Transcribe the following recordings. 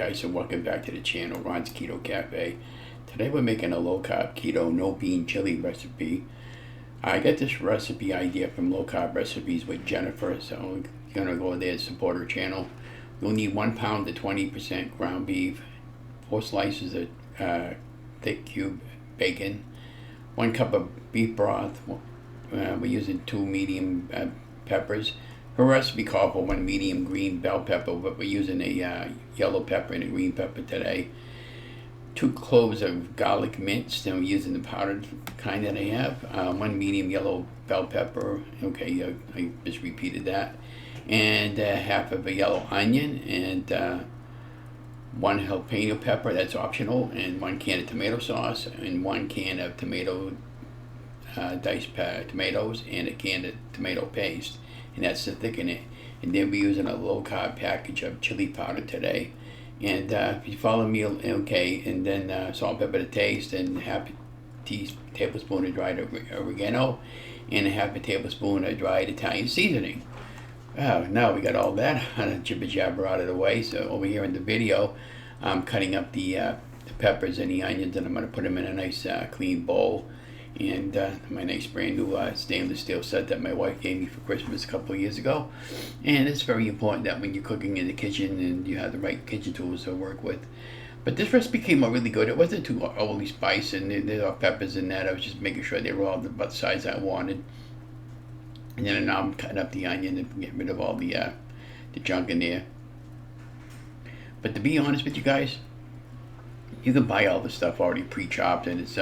guys, so welcome back to the channel, Ron's Keto Cafe. Today we're making a low-carb keto no bean chili recipe. I got this recipe idea from Low Carb Recipes with Jennifer, so I'm gonna go there and support her channel. You'll need 1 pound to 20% ground beef, 4 slices of thick cube bacon, 1 cup of beef broth. We're using 2 medium peppers. Her recipe called for 1 medium green bell pepper, but we're using a yellow pepper and a green pepper today. 2 cloves of garlic minced, and we're using the powdered kind that I have. 1 medium yellow bell pepper, okay, I just repeated that. And half of a yellow onion, and 1 jalapeno pepper, that's optional, and 1 can of tomato sauce, and 1 can of diced tomatoes, and a can of tomato paste. And that's to thicken it. And then we're using a low carb package of chili powder today. And if you follow me, okay, and then salt, pepper to taste, and half a tablespoon of dried oregano, and a half a tablespoon of dried Italian seasoning. Now we got all that jibber jabber out of the way. So over here in the video, I'm cutting up the peppers and the onions, and I'm going to put them in a nice clean bowl. And my nice brand new stainless steel set that my wife gave me for Christmas a couple of years ago. And it's very important that when you're cooking in the kitchen and you have the right kitchen tools to work with. But this recipe came out really good. It wasn't too overly spiced, and there are peppers in that. I was just making sure they were all about the size I wanted. And then now I'm cutting up the onion and getting rid of all the junk in there. But to be honest with you guys, you can buy all the stuff already pre-chopped, and it's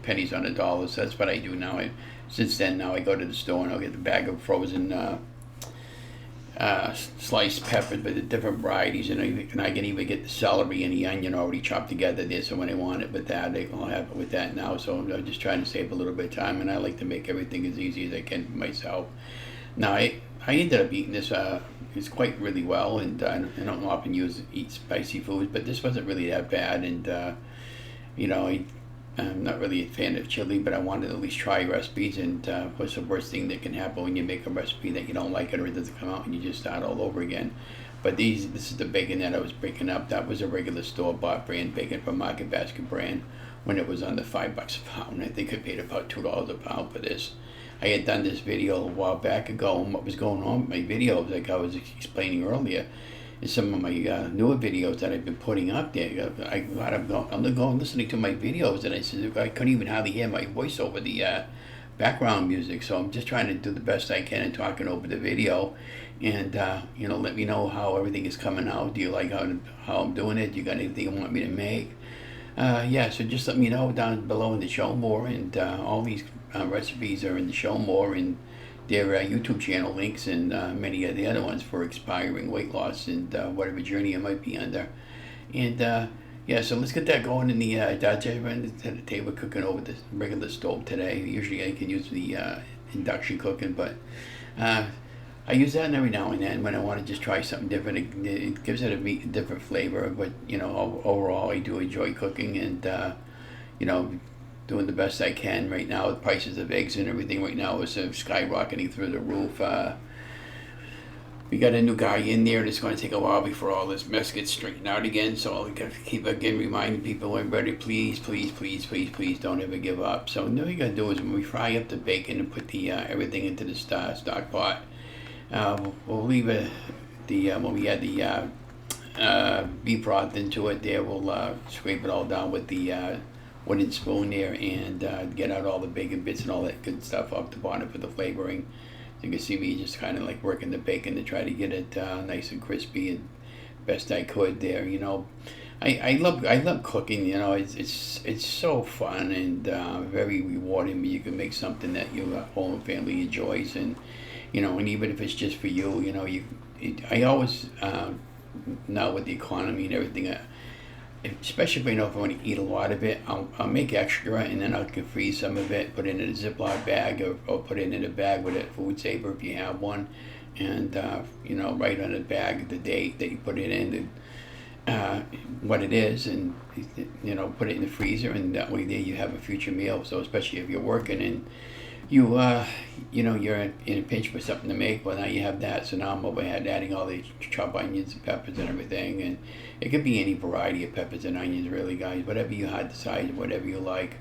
pennies on the dollar. So that's what I do now. Since then, now I go to the store and I'll get the bag of frozen sliced peppers with the different varieties, and I can even get the celery and the onion already chopped together there. So when I want it with that, I'll have it with that now. So I'm just trying to save a little bit of time, and I like to make everything as easy as I can for myself. Now I ended up eating this. It's quite really well, and I don't often eat spicy foods, but this wasn't really that bad. And you know, I'm not really a fan of chili, but I wanted to at least try recipes. And what's the worst thing that can happen when you make a recipe that you don't like it, or it doesn't come out, and you just start all over again? But this is the bacon that I was breaking up. That was a regular store-bought brand bacon from Market Basket brand when it was under $5 a pound. I think I paid about $2 a pound for this. I had done this video a while back ago, and what was going on with my videos, like I was explaining earlier, in some of my newer videos that I've been putting up there. I'm going listening to my videos, and I said I couldn't even hardly hear my voice over the background music. So I'm just trying to do the best I can and talking over the video. And you know, let me know how everything is coming out. Do you like how I'm doing it? Do you got anything you want me to make? Yeah, so just let me know down below in the show more, and all these recipes are in the show more, and their YouTube channel links, and many of the other ones for expiring weight loss and whatever journey I might be under. And yeah, so let's get that going in the Dutch oven. At the table cooking over the regular stove today. Usually I can use the induction cooking, but I use that every now and then when I want to just try something different. It gives it a different flavor, but you know, overall I do enjoy cooking, and you know, doing the best I can. Right now, the prices of eggs and everything right now is skyrocketing through the roof. We got a new guy in there, and it's going to take a while before all this mess gets straightened out again. So I'll keep again reminding people, everybody, please don't ever give up. So all you got to do is when we fry up the bacon and put the everything into the stock pot, we'll leave it when we add the beef broth into it. There, we'll scrape it all down with the wooden spoon there, and get out all the bacon bits and all that good stuff off the bottom for the flavoring. So you can see me just kind of like working the bacon to try to get it nice and crispy and best I could there. You know, I love cooking. You know, it's so fun and very rewarding when you can make something that your whole family enjoys, and you know, and even if it's just for you, you know, I always now with the economy and everything. Especially if I know if I want to eat a lot of it, I'll make extra, and then I can freeze some of it, put it in a Ziploc bag, or put it in a bag with a food saver if you have one, and you know, write on the bag the date that you put it in, and what it is, and you know, put it in the freezer, and that way there you have a future meal. So especially if you're working and you're in a pinch for something to make. Well, now you have that, so now I'm overhead adding all the chopped onions and peppers and everything, and it could be any variety of peppers and onions, really, guys. Whatever you decide, whatever you like.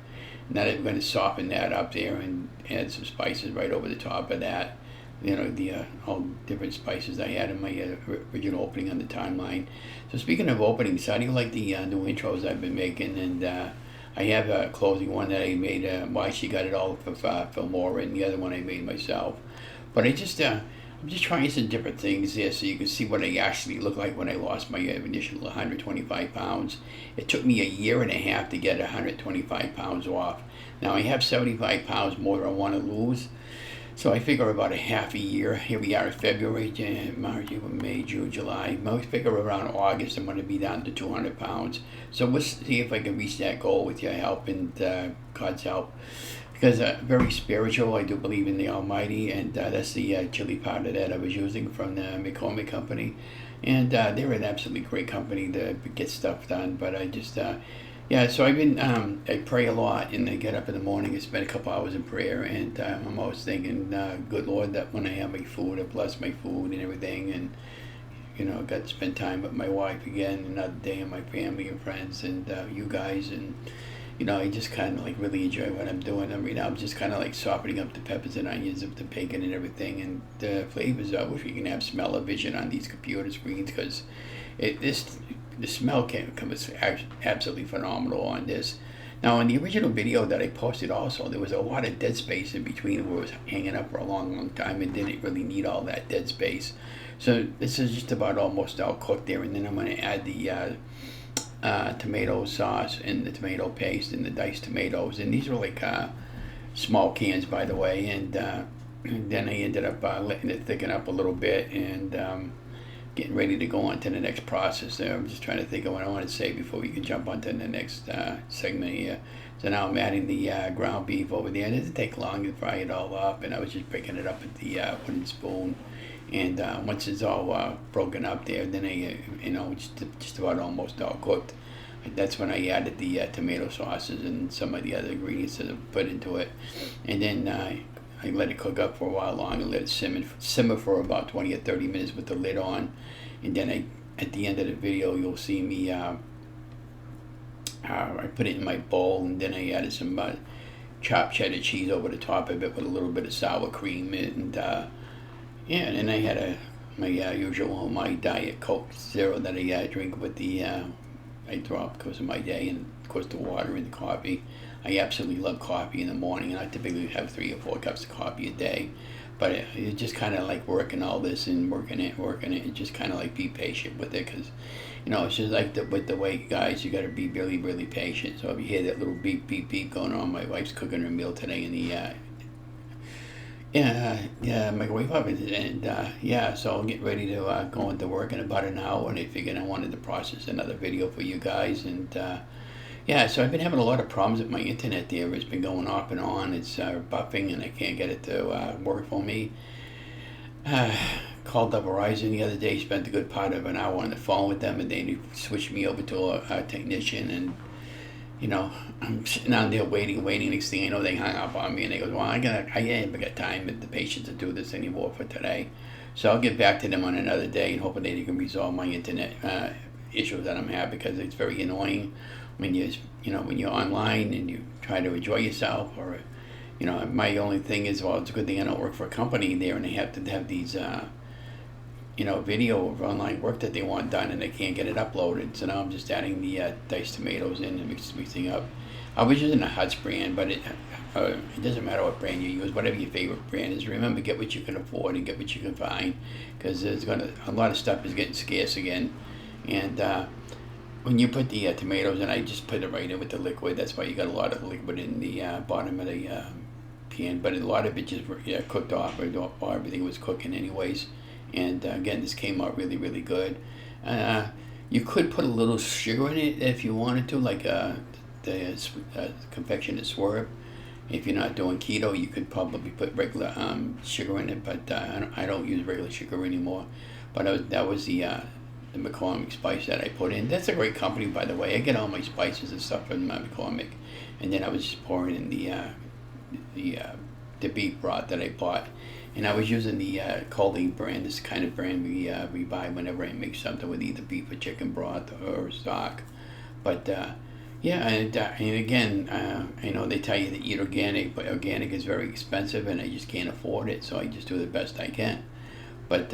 Now that we're going to soften that up there and add some spices right over the top of that. The all different spices I had in my original opening on the timeline. So speaking of openings, how do you like the new intros I've been making? And I have a closing one that I made. Well, she got it all for Laura, and the other one I made myself. But I'm just trying some different things there, so you can see what I actually look like when I lost my initial 125 pounds. It took me a year and a half to get 125 pounds off. Now I have 75 pounds more than I want to lose. So I figure about a half a year. Here we are in February, January, March, April, May, June, July. I figure around August I'm going to be down to 200 pounds. So we'll see if I can reach that goal with your help and God's help. Because very spiritual, I do believe in the Almighty, and that's the chili powder that I was using from the McCormick company. And they're an absolutely great company to get stuff done, but I just... Yeah, so I've been, I pray a lot, and I get up in the morning and spend a couple hours in prayer, and I'm always thinking, good Lord, that when I have my food, I bless my food and everything, and, I got to spend time with my wife again, another day, and my family and friends, and you guys, and, I just kind of, really enjoy what I'm doing. I mean, I'm just kind of, softening up the peppers and onions of the bacon and everything, and the flavors. I wish we can have smell-o-vision on these computer screens, because the smell was absolutely phenomenal on this. Now, in the original video that I posted also, there was a lot of dead space in between where it was hanging up for a long, long time and didn't really need all that dead space. So this is just about almost all cooked there, and then I'm going to add the tomato sauce and the tomato paste and the diced tomatoes. And these are small cans, by the way, and then I ended up letting it thicken up a little bit and getting ready to go on to the next process there. I'm just trying to think of what I want to say before we can jump on to the next segment here. So now I'm adding the ground beef over there. It doesn't take long to fry it all up, and I was just breaking it up with the wooden spoon. And once it's all broken up there, then it's just about almost all cooked. That's when I added the tomato sauces and some of the other ingredients that I put into it. And then I let it cook up for a while longer, let it simmer for about 20 or 30 minutes with the lid on. And then at the end of the video, you'll see me, I put it in my bowl, and then I added some chopped cheddar cheese over the top of it with a little bit of sour cream. And and then I had my usual, my Diet Coke Zero that I drink with the, I drop because of my day, and of course the water and the coffee. I absolutely love coffee in the morning, and I typically have 3 or 4 cups of coffee a day. But it's just kind of working all this and working it, and just kind of be patient with it, because, it's just with the weight, guys, you got to be really, really patient. So if you hear that little beep, beep, beep going on, my wife's cooking her meal today in the microwave oven, and so I'll get ready to go into work in about an hour, and I figured I wanted to process another video for you guys, and so I've been having a lot of problems with my internet there. It's been going off and on. It's buffing, and I can't get it to work for me. Called up Verizon the other day, spent a good part of an hour on the phone with them, and they switched me over to a technician, and I'm sitting down there waiting. Next thing I know, they hung up on me, and they go, well, I ain't got time and the patience to do this anymore for today. So I'll get back to them on another day, and hoping they can resolve my internet issues that I'm having, because it's very annoying when when you're online and you try to enjoy yourself, or my only thing is, well, it's a good thing I don't work for a company there, and they have to have these video of online work that they want done, and they can't get it uploaded. So now I'm just adding the diced tomatoes in and mixing up. I was using a Huts brand, but it doesn't matter what brand you use, whatever your favorite brand is. Remember, get what you can afford and get what you can find, because a lot of stuff is getting scarce again. And when you put the tomatoes in, I just put it right in with the liquid. That's why you got a lot of liquid in the bottom of the pan, but a lot of it just cooked off, or everything was cooking anyways. And again, this came out really, really good. You could put a little sugar in it if you wanted to, like the confectionate swerve. If you're not doing keto, you could probably put regular sugar in it, but I don't use regular sugar anymore. But that was the McCormick spice that I put in. That's a great company, by the way. I get all my spices and stuff from McCormick. And then I was just pouring in the the beef broth that I bought, and I was using the Cloves brand. This kind of brand we buy whenever I make something with either beef or chicken broth or stock. But yeah, and again, I know they tell you to eat organic, but organic is very expensive, and I just can't afford it. So I just do the best I can. But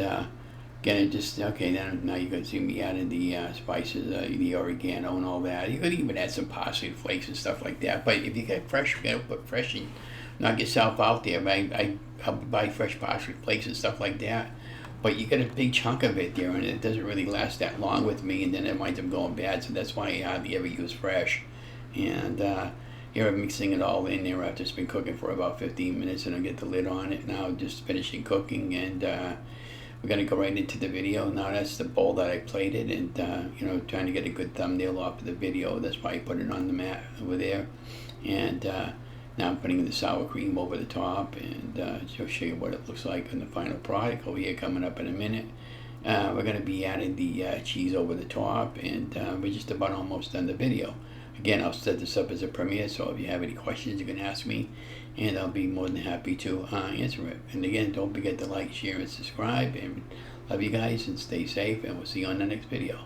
again, it just okay. Now you can see me adding the spices, the oregano, and all that. You could even add some parsley flakes and stuff like that. But if you get fresh, you gotta put fresh in. Knock yourself out there. I'll buy fresh parsley flakes and stuff like that. But you get a big chunk of it there, and it doesn't really last that long with me, and then it winds up going bad. So that's why I hardly ever use fresh. And here I'm mixing it all in there after it's been cooking for about 15 minutes, and I get the lid on it now, just finishing cooking, and we're gonna go right into the video. Now that's the bowl that I plated, and trying to get a good thumbnail off of the video. That's why I put it on the mat over there, and now I'm putting the sour cream over the top, and I'll show you what it looks like in the final product over here coming up in a minute. We're going to be adding the cheese over the top, and we're just about almost done the video. Again, I'll set this up as a premiere, so if you have any questions, you can ask me, and I'll be more than happy to answer it. And again, don't forget to like, share, and subscribe, and love you guys, and stay safe, and we'll see you on the next video.